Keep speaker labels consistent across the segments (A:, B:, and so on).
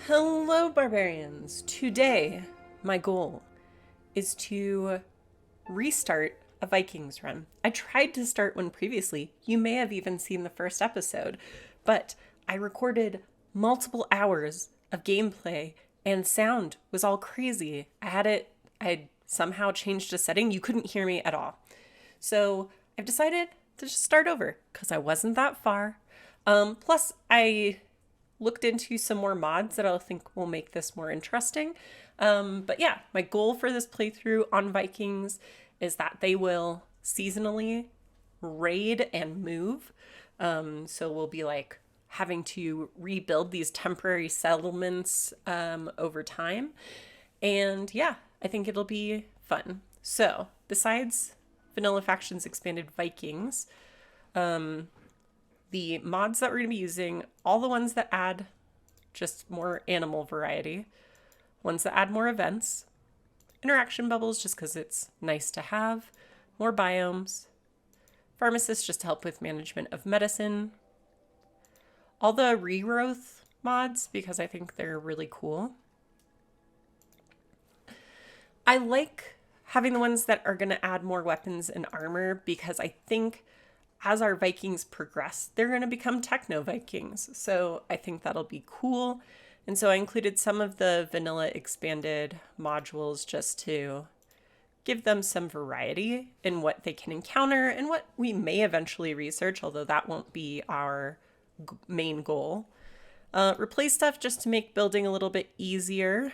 A: Hello, barbarians! Today, my goal is to restart a Vikings run. I tried to start one previously. You may have even seen the first episode, but I recorded multiple hours of gameplay and sound was all crazy. I had somehow changed a setting. You couldn't hear me at all. So I've decided to just start over because I wasn't that far. Plus, I looked into some more mods that I think will make this more interesting. But yeah, my goal for this playthrough on Vikings is that they will seasonally raid and move. So we'll be like having to rebuild these temporary settlements over time. And yeah, I think it'll be fun. So besides Vanilla Factions Expanded Vikings, the mods that we're going to be using, all the ones that add just more animal variety, ones that add more events, interaction bubbles just because it's nice to have, more biomes, pharmacists just to help with management of medicine, all the regrowth mods because I think they're really cool. I like having the ones that are going to add more weapons and armor because I think as our Vikings progress, they're going to become Techno Vikings. So I think that'll be cool. And so I included some of the vanilla expanded modules just to give them some variety in what they can encounter and what we may eventually research, although that won't be our main goal. Replace stuff just to make building a little bit easier.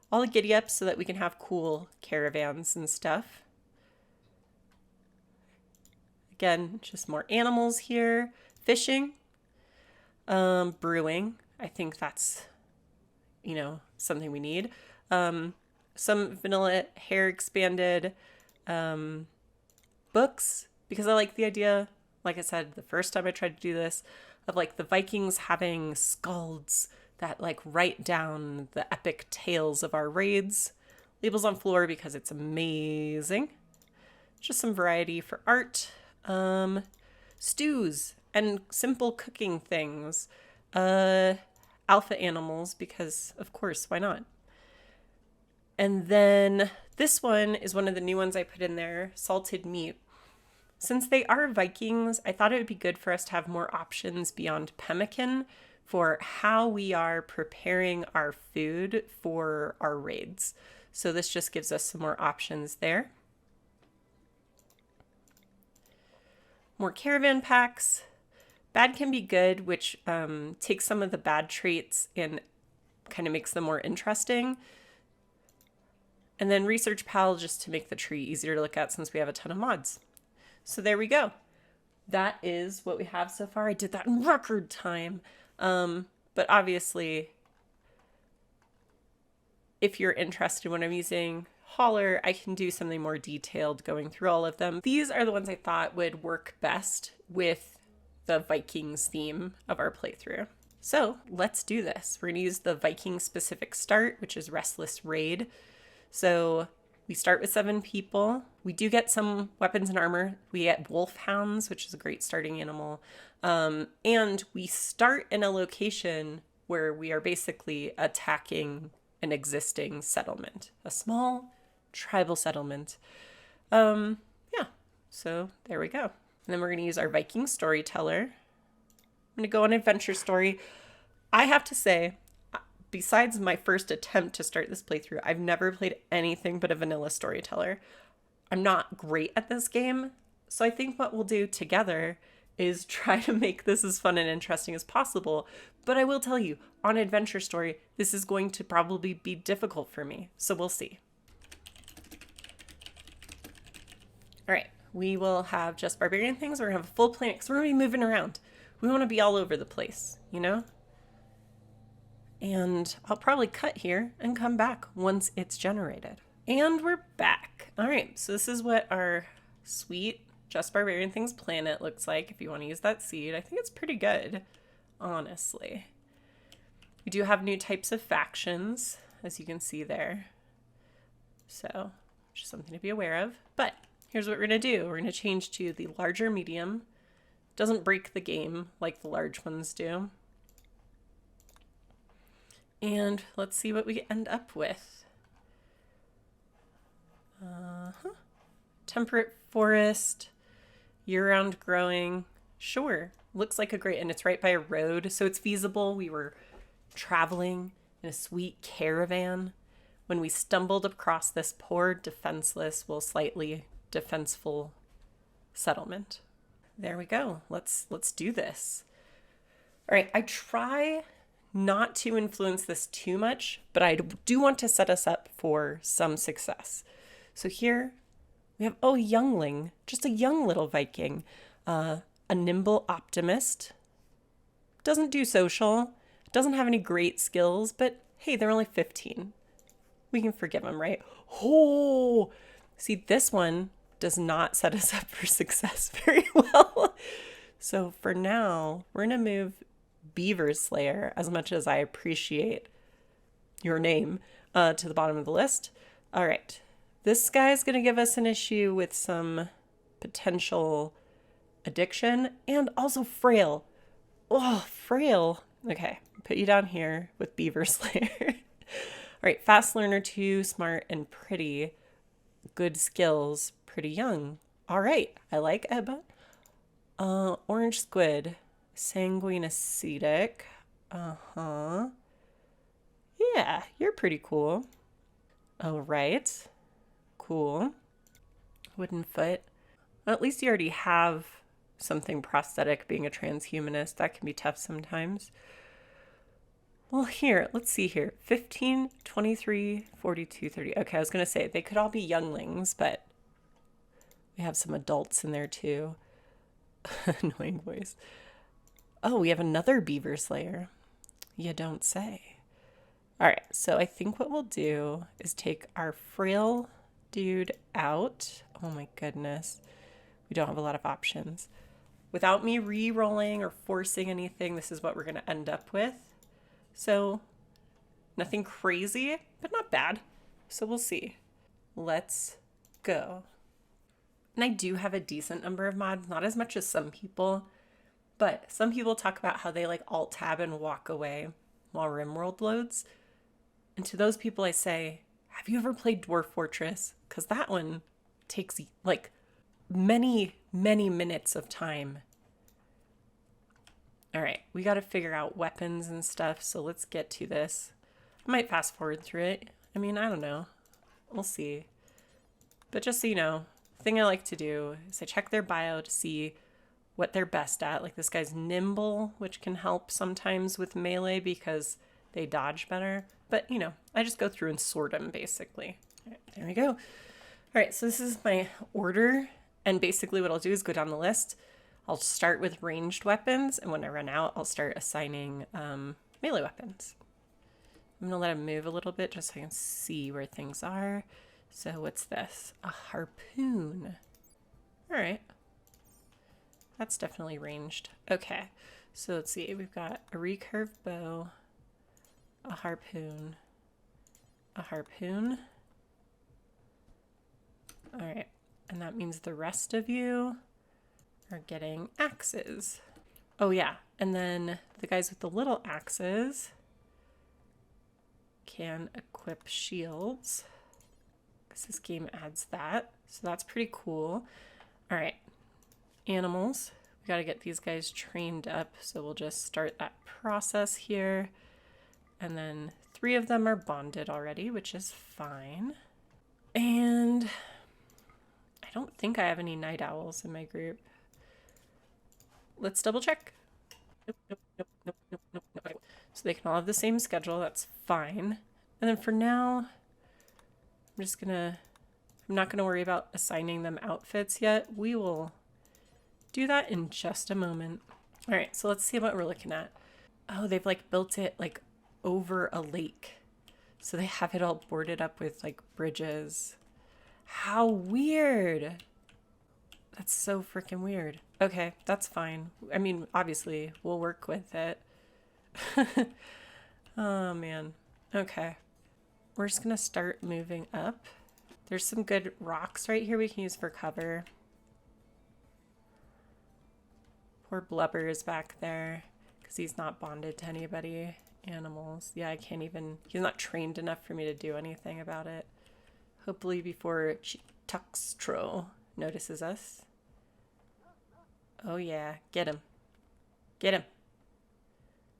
A: All the giddy ups so that we can have cool caravans and stuff. Again, just more animals here. Fishing, brewing. I think that's, something we need. Some vanilla hair expanded books, because I like the idea, like I said, the first time I tried to do this, of like the Vikings having skalds that like write down the epic tales of our raids. Labels on floor because it's amazing. Just some variety for art. Stews and simple cooking things. Alpha animals because of course, why not? And then this one is one of the new ones I put in there, salted meat. Since they are Vikings, I thought it would be good for us to have more options beyond pemmican for how we are preparing our food for our raids. So this just gives us some more options there. More caravan packs. Bad can be good, which takes some of the bad traits and kind of makes them more interesting. And then Research Pal just to make the tree easier to look at since we have a ton of mods. So there we go. That is what we have so far. I did that in record time. But obviously, if you're interested in what I'm using, holler, I can do something more detailed going through all of them. These are the ones I thought would work best with the Vikings theme of our playthrough. So let's do this. We're going to use the Viking specific start, which is Restless Raid. So we start with 7 people. We do get some weapons and armor. We get wolfhounds, which is a great starting animal. And we start in a location where we are basically attacking an existing settlement, a small tribal settlement. Yeah, so there we go. And then we're going to use our Viking storyteller. I'm going to go on adventure story. I have to say, besides my first attempt to start this playthrough, I've never played anything but a vanilla storyteller. I'm not great at this game, so I think what we'll do together is try to make this as fun and interesting as possible. But I will tell you, on Adventure Story, this is going to probably be difficult for me, so we'll see. All right, we will have just barbarian things. We're gonna have a full planet because we're gonna be moving around. We want to be all over the place, And I'll probably cut here and come back once it's generated. And we're back. All right, so this is what our sweet Just Barbarian Things planet looks like if you want to use that seed. I think it's pretty good, honestly. We do have new types of factions, as you can see there. So, just something to be aware of. But here's what we're going to do. We're going to change to the larger medium. Doesn't break the game like the large ones do. And let's see what we end up with. Temperate forest, year-round growing. Sure, looks like a great, and it's right by a road, so it's feasible. We were traveling in a sweet caravan when we stumbled across this poor, defenseless, well, slightly defenseful settlement. There we go. Let's do this. All right, I try not to influence this too much, but I do want to set us up for some success. So here we have, oh, youngling, just a young little Viking, a nimble optimist, doesn't do social, doesn't have any great skills, but hey, they're only 15. We can forgive them, right? Oh, see, this one does not set us up for success very well. So for now, we're going to move Beaver Slayer, as much as I appreciate your name, to the bottom of the list. All right. This guy's going to give us an issue with some potential addiction and also frail. Oh, frail. Okay. Put you down here with Beaver Slayer. All right. Fast learner 2, smart and pretty. Good skills, pretty young. All right. I like Ebba. Orange squid. Sanguine ascetic. Yeah, you're pretty cool. Oh, right. Cool. Wooden foot. Well, at least you already have something prosthetic being a transhumanist. That can be tough sometimes. Well, here, let's see here. 15, 23, 42, 30. Okay, I was going to say they could all be younglings, but we have some adults in there too. Annoying voice. Oh, we have another Beaver Slayer. You don't say. All right, so I think what we'll do is take our frail dude out. Oh my goodness. We don't have a lot of options. Without me re-rolling or forcing anything, this is what we're going to end up with. So nothing crazy, but not bad. So we'll see. Let's go. And I do have a decent number of mods, not as much as some people, but some people talk about how they like alt-tab and walk away while Rimworld loads. And to those people I say, have you ever played Dwarf Fortress? Because that one takes like many, many minutes of time. All right, we got to figure out weapons and stuff, so let's get to this. I might fast forward through it. I mean, I don't know. We'll see. But just so you know, the thing I like to do is I check their bio to see what they're best at. Like this guy's nimble, which can help sometimes with melee because they dodge better. But, you know, I just go through and sort them, basically. All right, there we go. All right, so this is my order. And basically what I'll do is go down the list. I'll start with ranged weapons, and when I run out, I'll start assigning melee weapons. I'm going to let him move a little bit just so I can see where things are. So what's this? A harpoon. All right. That's definitely ranged. Okay, so let's see. We've got a recurve bow, a harpoon, a harpoon. All right, and that means the rest of you are getting axes. Oh yeah, and then the guys with the little axes can equip shields, because this game adds that. So that's pretty cool. All right, animals. We got to get these guys trained up, so we'll just start that process here. And then 3 of them are bonded already, which is fine. And I don't think I have any night owls in my group. Let's double check. Nope. So they can all have the same schedule. That's fine. And then for now, I'm not gonna worry about assigning them outfits yet. We will do that in just a moment. All right, so let's see what we're looking at. Oh, they've like built it like over a lake. So they have it all boarded up with like bridges. How weird. That's so freaking weird. Okay, that's fine. I mean, obviously, we'll work with it. Oh, man. Okay. We're just going to start moving up. There's some good rocks right here we can use for cover. Poor Blubber is back there because he's not bonded to anybody. animals. Yeah, I can't even, he's not trained enough for me to do anything about it. Hopefully before Tuxtro notices us. Oh yeah, get him. Get him.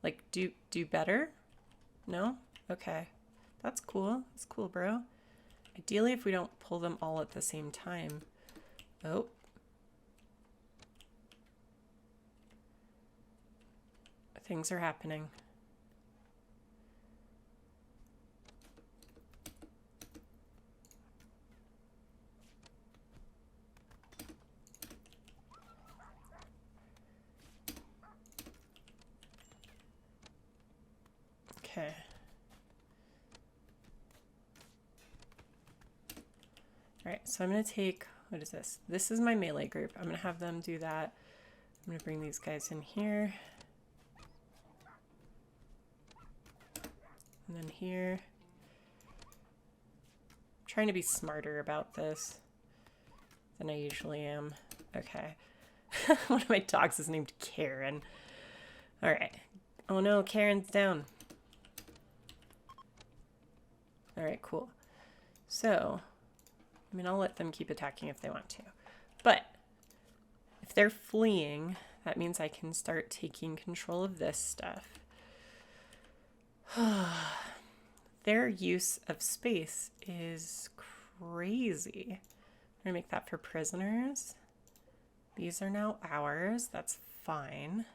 A: Like, do better? No? Okay. That's cool. That's cool, bro. Ideally, if we don't pull them all at the same time. Oh. Things are happening. Okay. All right, so I'm going to take, what is this? This is my melee group. I'm going to have them do that. I'm going to bring these guys in here. And then here. I'm trying to be smarter about this than I usually am. Okay. One of my dogs is named Karen. All right. Oh no, Karen's down. All right, cool. So, I mean, I'll let them keep attacking if they want to. But if they're fleeing, that means I can start taking control of this stuff. Their use of space is crazy. I'm gonna make that for prisoners. These are now ours. That's fine.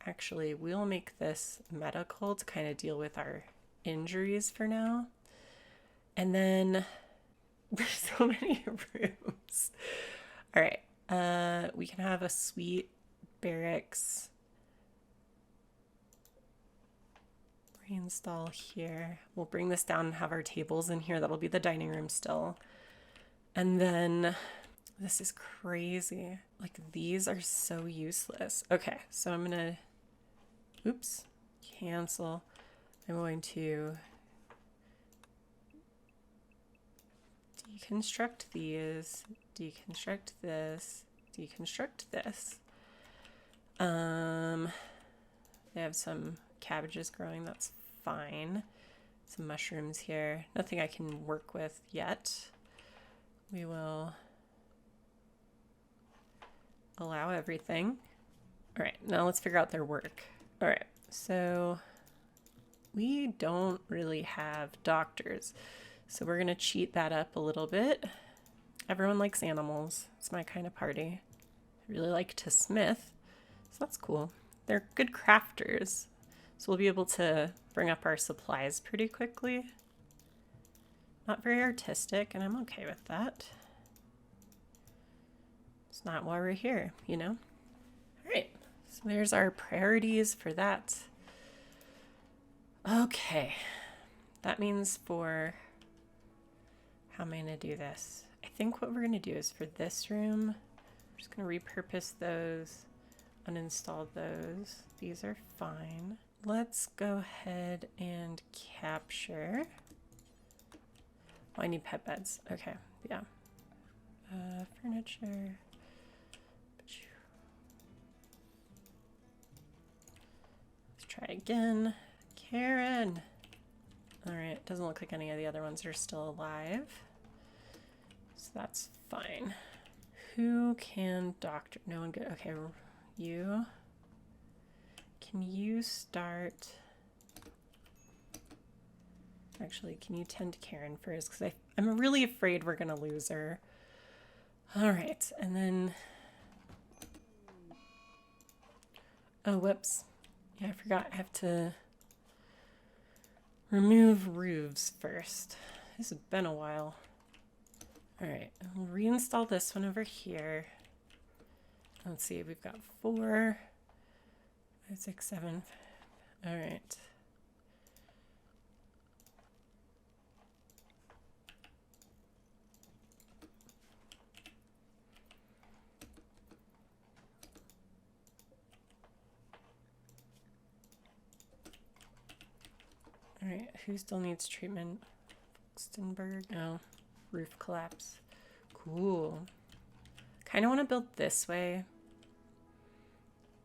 A: Actually, we'll make this medical to kind of deal with our injuries for now. And then there's so many rooms. All right. We can have a suite, barracks. Reinstall here. We'll bring this down and have our tables in here. That'll be the dining room still. And then this is crazy. Like, these are so useless. Okay, so I'm gonna, oops, cancel. I'm going to deconstruct these, deconstruct this, deconstruct this. They have some cabbages growing, that's fine. Some mushrooms here. Nothing I can work with yet. We will allow everything. All right, now let's figure out their work. All right, so we don't really have doctors, so we're gonna cheat that up a little bit. Everyone likes animals. It's my kind of party. I really like to smith, so that's cool. They're good crafters, so we'll be able to bring up our supplies pretty quickly. Not very artistic, and I'm okay with that. It's not why we're here, you know? All right, so there's our priorities for that. Okay, that means for, how am I gonna do this? I think what we're gonna do is for this room, I'm just gonna repurpose those, uninstall those. These are fine. Let's go ahead and capture. Oh, I need pet beds. Okay, yeah. Furniture. Let's try again. Karen. All right, doesn't look like any of the other ones are still alive. So that's fine. Who can doctor? No one good. Okay, you. Can you start? Actually, can you tend to Karen first? Because I'm really afraid we're going to lose her. All right, and then... Oh, whoops. Yeah, I forgot. I have to remove roofs first. This has been a while. All right, I'll reinstall this one over here. Let's see, we've got 4, 5, 6, 7. All right. All right, who still needs treatment? Fuxtenberg? Oh, roof collapse. Cool. Kind of want to build this way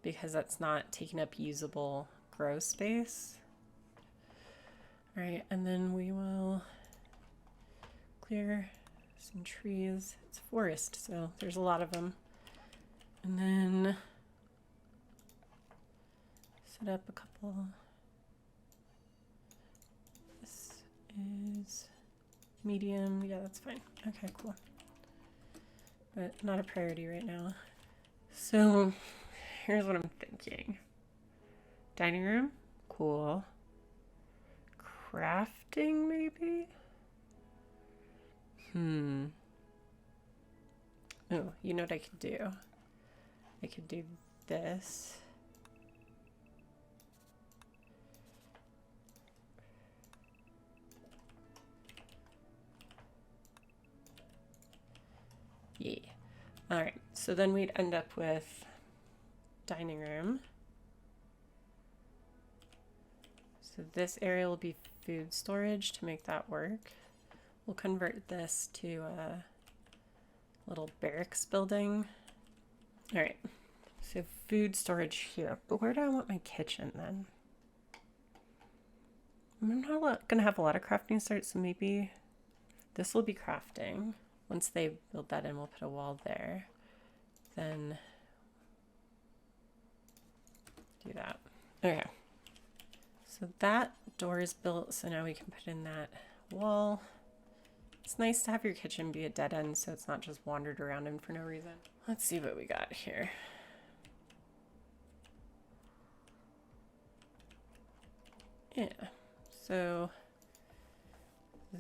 A: because that's not taking up usable grow space. All right, and then we will clear some trees. It's forest, so there's a lot of them. And then set up a couple. This is medium. Yeah, that's fine. Okay, cool. But not a priority right now. So here's what I'm thinking. Dining room, cool. Crafting, maybe? Oh, you know what I could do? I could do this. Yeah. All right, so then we'd end up with dining room. So this area will be food storage to make that work. We'll convert this to a little barracks building. All right, so food storage here, but where do I want my kitchen then? I'm not gonna have a lot of crafting starts, so maybe this will be crafting. Once they build that in, we'll put a wall there. Then do that. Okay. So that door is built, so now we can put in that wall. It's nice to have your kitchen be a dead end so it's not just wandered around in for no reason. Let's see what we got here. Yeah, so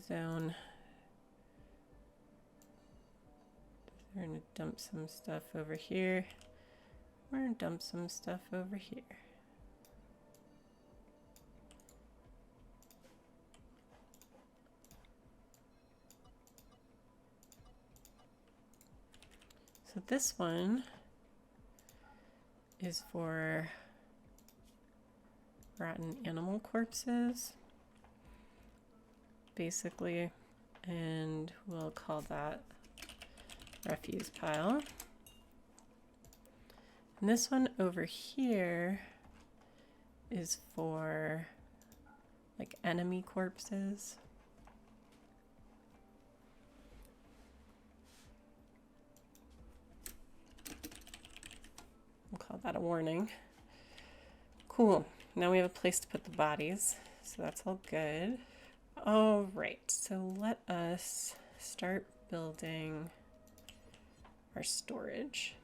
A: zone. We're gonna dump some stuff over here. We're gonna dump some stuff over here. So this one is for rotten animal corpses, basically, and we'll call that refuse pile. And this one over here is for like enemy corpses. We'll call that a warning. Cool. Now we have a place to put the bodies, so that's all good. All right, so let us start building our storage.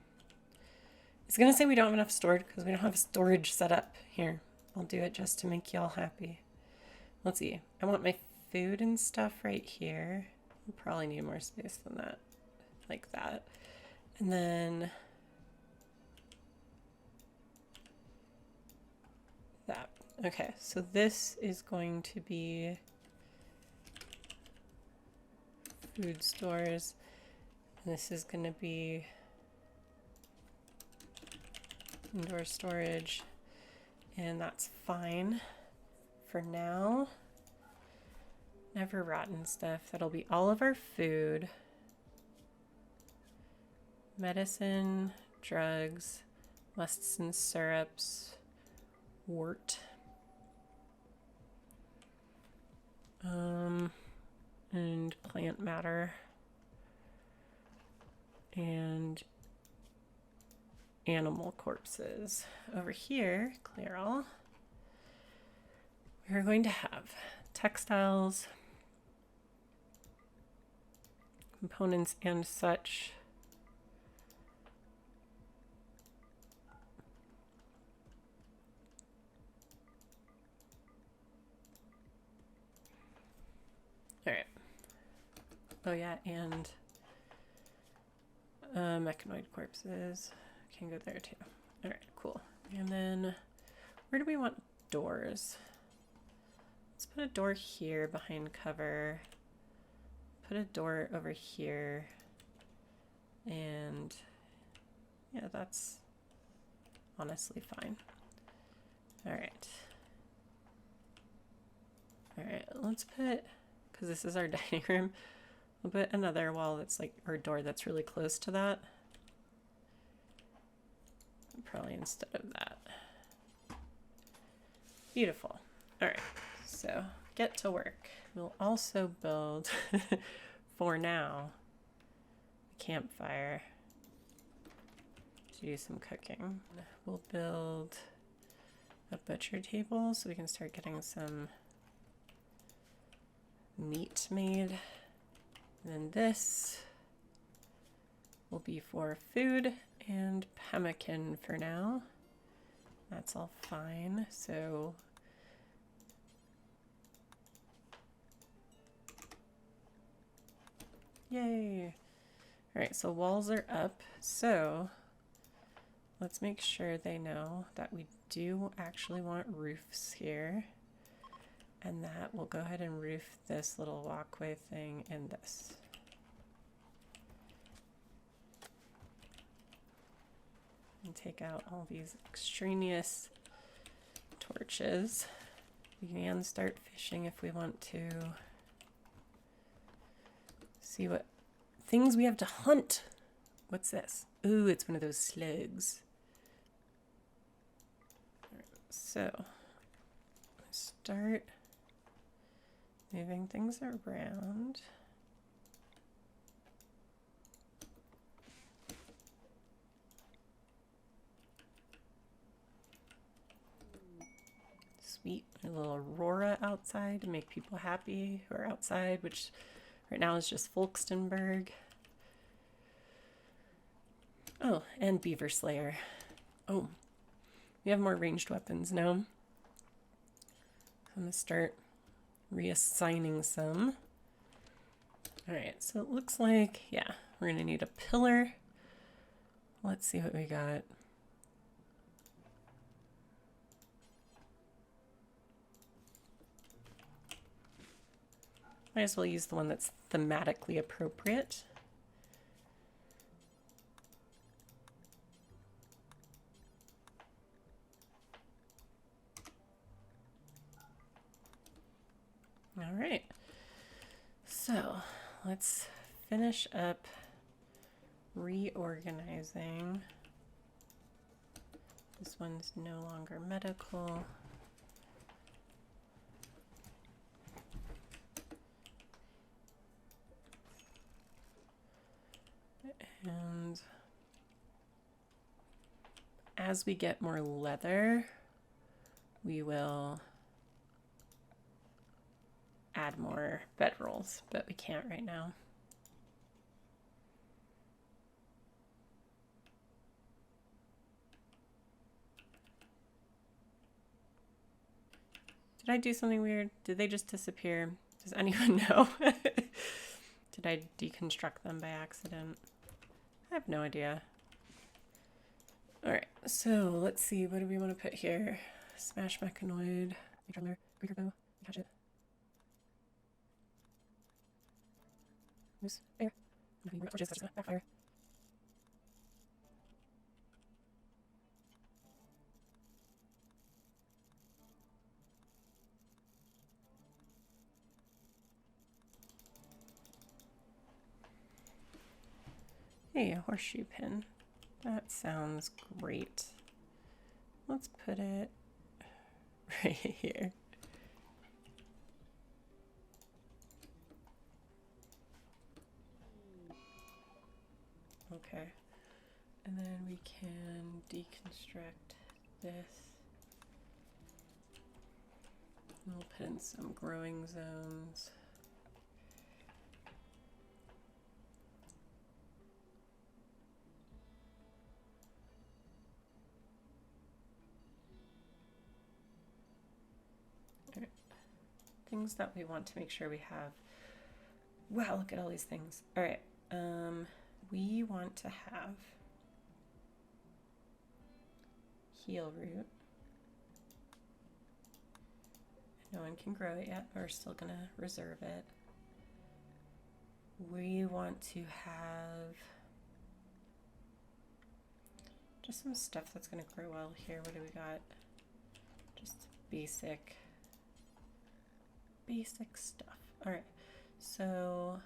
A: It's gonna say we don't have enough storage because we don't have storage set up here. I'll do it just to make y'all happy. Let's see. I want my food and stuff right here. We'll probably need more space than that, like that. And then that. Okay, so this is going to be food stores. And this is going to be indoor storage. And that's fine for now. Never rotten stuff. That'll be all of our food. Medicine, drugs, musts and syrups, wort, and plant matter, and animal corpses. Over here, clear all, we're going to have textiles, components and such. All right. Oh yeah, and mechanoid corpses can go there too. All right, cool. And then where do we want doors? Let's put a door here behind cover. Put a door over here. And yeah, that's honestly fine. All right. All right, let's put, because this is our dining room, we'll put another wall that's like, or door that's really close to that. Probably instead of that. Beautiful. All right, so get to work. We'll also build, for now, a campfire to do some cooking. We'll build a butcher table so we can start getting some meat made. And then this will be for food and pemmican for now. That's all fine. So yay. All right, so walls are up. So let's make sure they know that we do actually want roofs here. And that we'll go ahead and roof this little walkway thing and this. And take out all these extraneous torches. We can start fishing if we want to. See what things we have to hunt. What's this? Ooh, it's one of those slugs. So, start moving things around. Sweet, a little aurora outside to make people happy who are outside, which right now is just Folkstenberg. Oh, and Beaver Slayer. Oh, we have more ranged weapons now. I'm gonna start reassigning some. All right, so it looks like, yeah, we're gonna need a pillar. Let's see what we got. Might as well use the one that's thematically appropriate. All right, so let's finish up reorganizing. This one's no longer medical. And as we get more leather, we will add more bedrolls, but we can't right now. Did I do something weird? Did they just disappear? Does anyone know? Did I deconstruct them by accident? I have no idea. All right, so let's see. What do we want to put here? Smash Mechanoid, Drummer, Greater Bow, Hatchet. Moose, Bear. Torches, that's gonna backfire. Hey, a horseshoe pin. That sounds great. Let's put it right here. Okay. And then we can deconstruct this. We'll put in some growing zones. Things that we want to make sure we have. Wow, look at all these things. All right, we want to have heal root. No one can grow it yet. We're still gonna reserve it. We want to have just some stuff that's gonna grow well here. What do we got? Just basic stuff. All right, so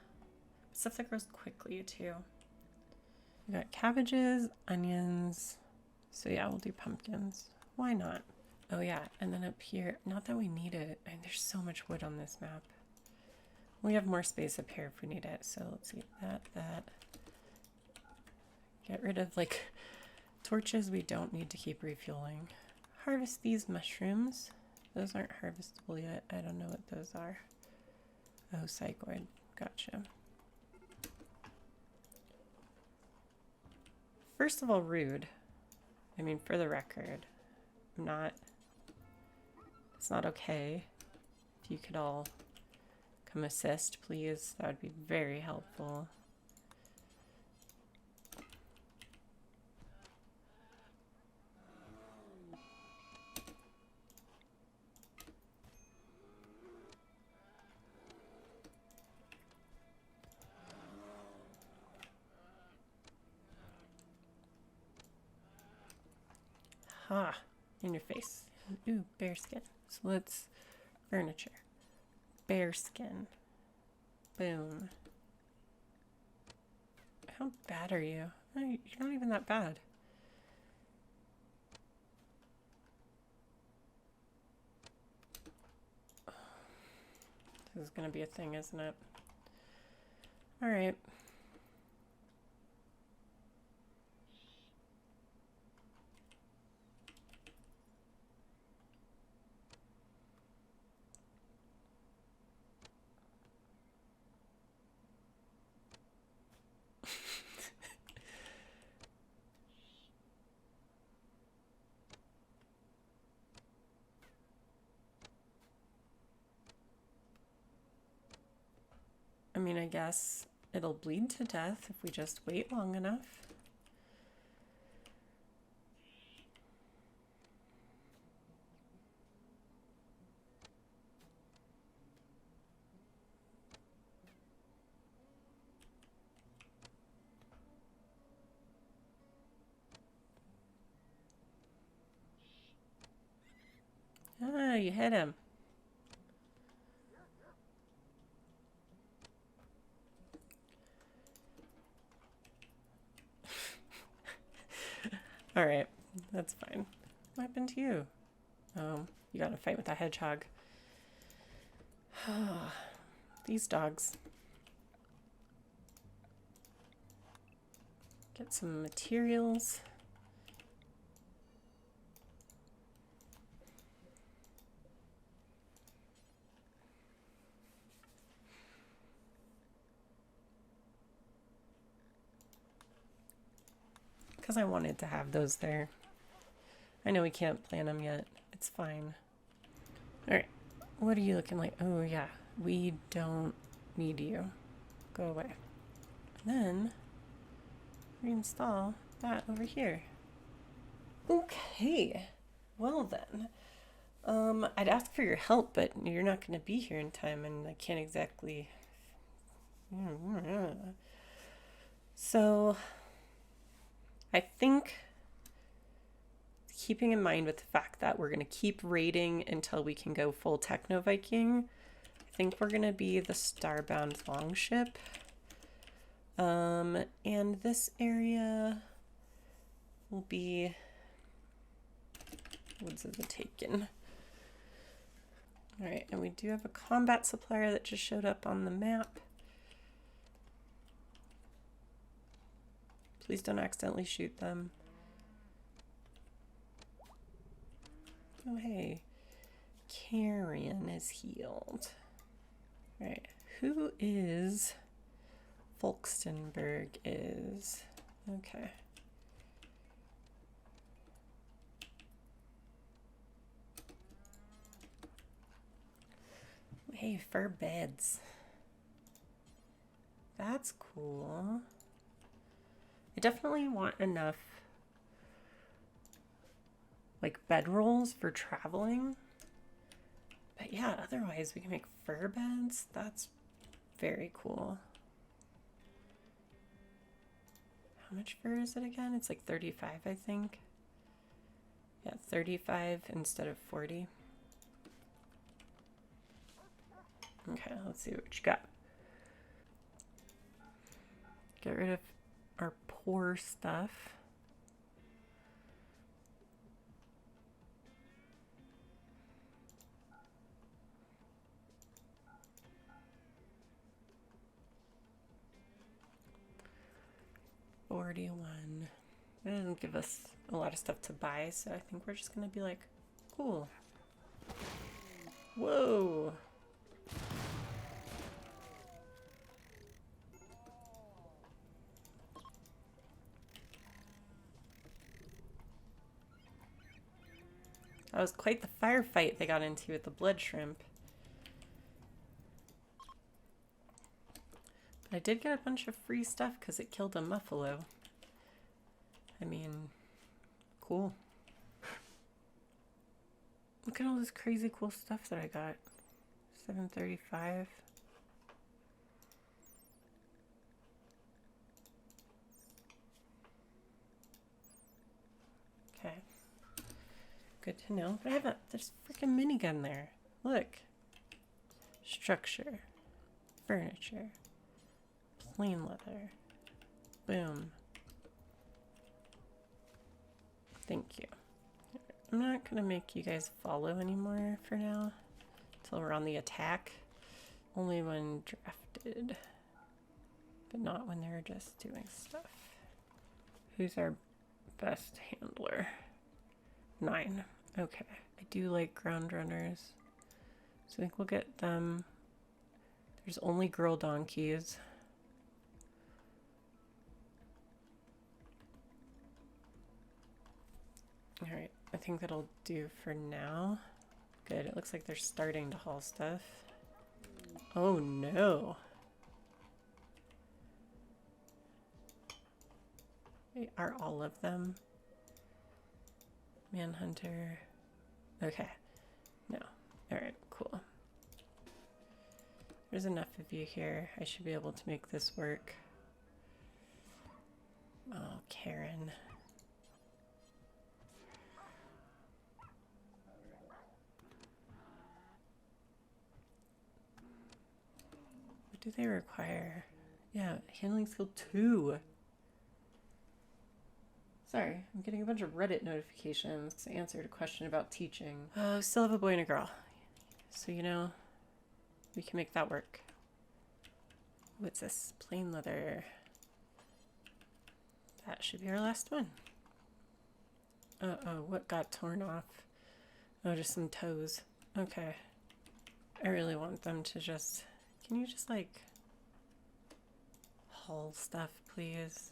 A: stuff that grows quickly too. We got cabbages, onions. So yeah, we'll do pumpkins. Why not? Oh yeah, and then up here, not that we need it. I mean, there's so much wood on this map. We have more space up here if we need it. So let's see, that. Get rid of like torches we don't need to keep refueling. Harvest these mushrooms. Those aren't harvestable yet. I don't know what those are. Oh, psychoid. Gotcha. First of all, rude. I mean, for the record, it's not okay. If you could all come assist, please, that would be very helpful. Ha! In your face. Ooh, bear skin. So let's... furniture. Bear skin. Boom. How bad are you? Oh, you're not even that bad. This is gonna be a thing, isn't it? Alright. I mean, I guess it'll bleed to death if we just wait long enough. Ah, you hit him. Alright, that's fine. What happened to you? Oh, you got in a fight with a hedgehog. These dogs. Get some materials. Because I wanted to have those there. I know we can't plant them yet. It's fine. Alright. What are you looking like? Oh, yeah. We don't need you. Go away. And then reinstall that over here. Okay. Well then. I'd ask for your help, but you're not going to be here in time, and I can't exactly... So... I think, keeping in mind with the fact that we're going to keep raiding until we can go full Techno Viking, I think we're going to be the Starbound Longship. And this area will be Woods of the Taken. Alright, and we do have a combat supplier that just showed up on the map. Please don't accidentally shoot them. Oh, hey. Carrion is healed. Alright, who is... Folkstenberg is... Okay. Hey, fur beds. That's cool. I definitely want enough like bedrolls for traveling. But yeah, otherwise we can make fur beds. That's very cool. How much fur is it again? It's like 35, I think. Yeah, 35 instead of 40. Okay, let's see what you got. Get rid of our poor stuff. 41. It doesn't give us a lot of stuff to buy, so I think we're just gonna be like, cool. Whoa. That was quite the firefight they got into with the blood shrimp. But I did get a bunch of free stuff because it killed a muffalo. I mean, cool. Look at all this crazy cool stuff that I got. 735. Okay. Good to know. But I have there's a freaking minigun there. Look. Structure. Furniture. Plain leather. Boom. Thank you. I'm not gonna make you guys follow anymore for now. Until we're on the attack. Only when drafted. But not when they're just doing stuff. Who's our best handler? 9. Okay. I do like ground runners. So I think we'll get them. There's only girl donkeys. Alright, I think that'll do for now. Good, it looks like they're starting to haul stuff. Oh no. Wait, are all of them? Manhunter. Okay. No. Alright, cool. There's enough of you here. I should be able to make this work. Oh, Karen. What do they require? Yeah, handling skill 2. Sorry, I'm getting a bunch of Reddit notifications to answer a question about teaching. Oh, still have a boy and a girl. So, you know, we can make that work. What's this? Plain leather. That should be our last one. Uh-oh, what got torn off? Oh, just some toes. Okay. I really want them to just... Can you just, like, haul stuff, please?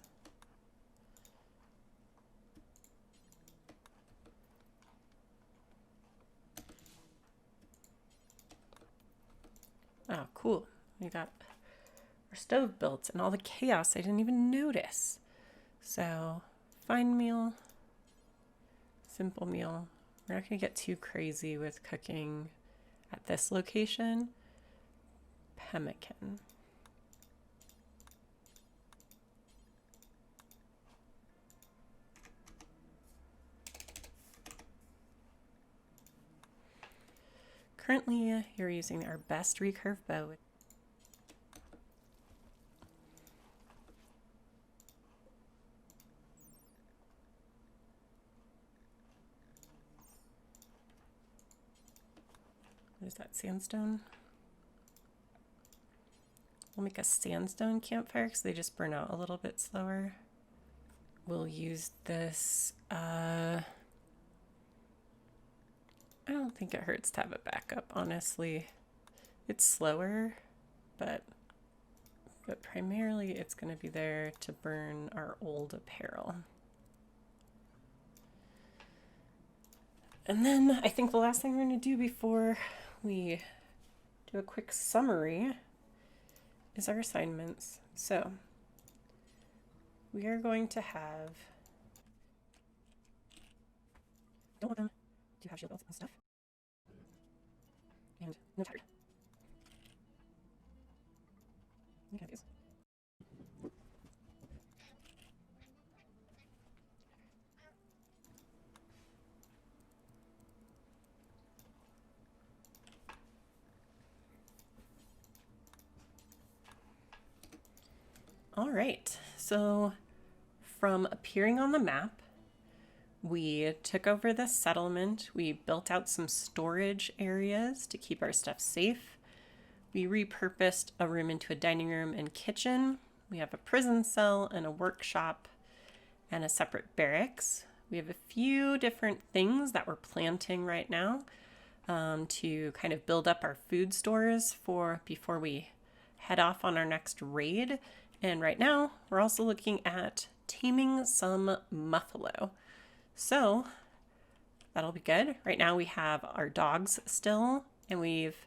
A: Oh, cool. We got our stove built and all the chaos I didn't even notice. So, fine meal, simple meal. We're not going to get too crazy with cooking at this location. Pemmican. Currently, you're using our best recurve bow. What is that, sandstone? We'll make a sandstone campfire because they just burn out a little bit slower. We'll use this, I don't think it hurts to have a backup, honestly. It's slower, but primarily it's going to be there to burn our old apparel. And then I think the last thing we're going to do before we do a quick summary is our assignments. So we are going to have... Don't want them to have shield belts and stuff. And no tired. Look at these. All right, so from appearing on the map, we took over the settlement. We built out some storage areas to keep our stuff safe. We repurposed a room into a dining room and kitchen. We have a prison cell and a workshop and a separate barracks. We have a few different things that we're planting right now to kind of build up our food stores for before we head off on our next raid. And right now, we're also looking at taming some muffalo. So that'll be good. Right now we have our dogs still, and we've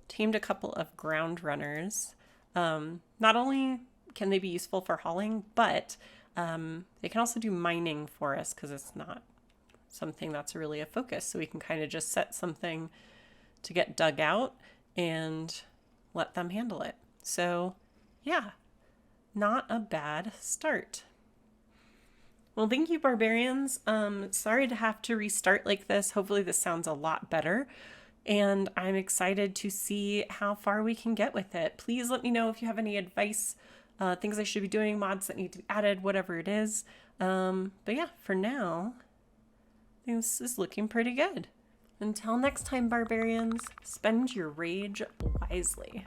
A: tamed a couple of ground runners. Not only can they be useful for hauling, but they can also do mining for us because it's not something that's really a focus. So we can kind of just set something to get dug out and let them handle it. So yeah, not a bad start. Well, thank you, barbarians. Sorry to have to restart like this. Hopefully this sounds a lot better. And I'm excited to see how far we can get with it. Please let me know if you have any advice, things I should be doing, mods that need to be added, whatever it is. But yeah, for now, this is looking pretty good. Until next time, barbarians, spend your rage wisely.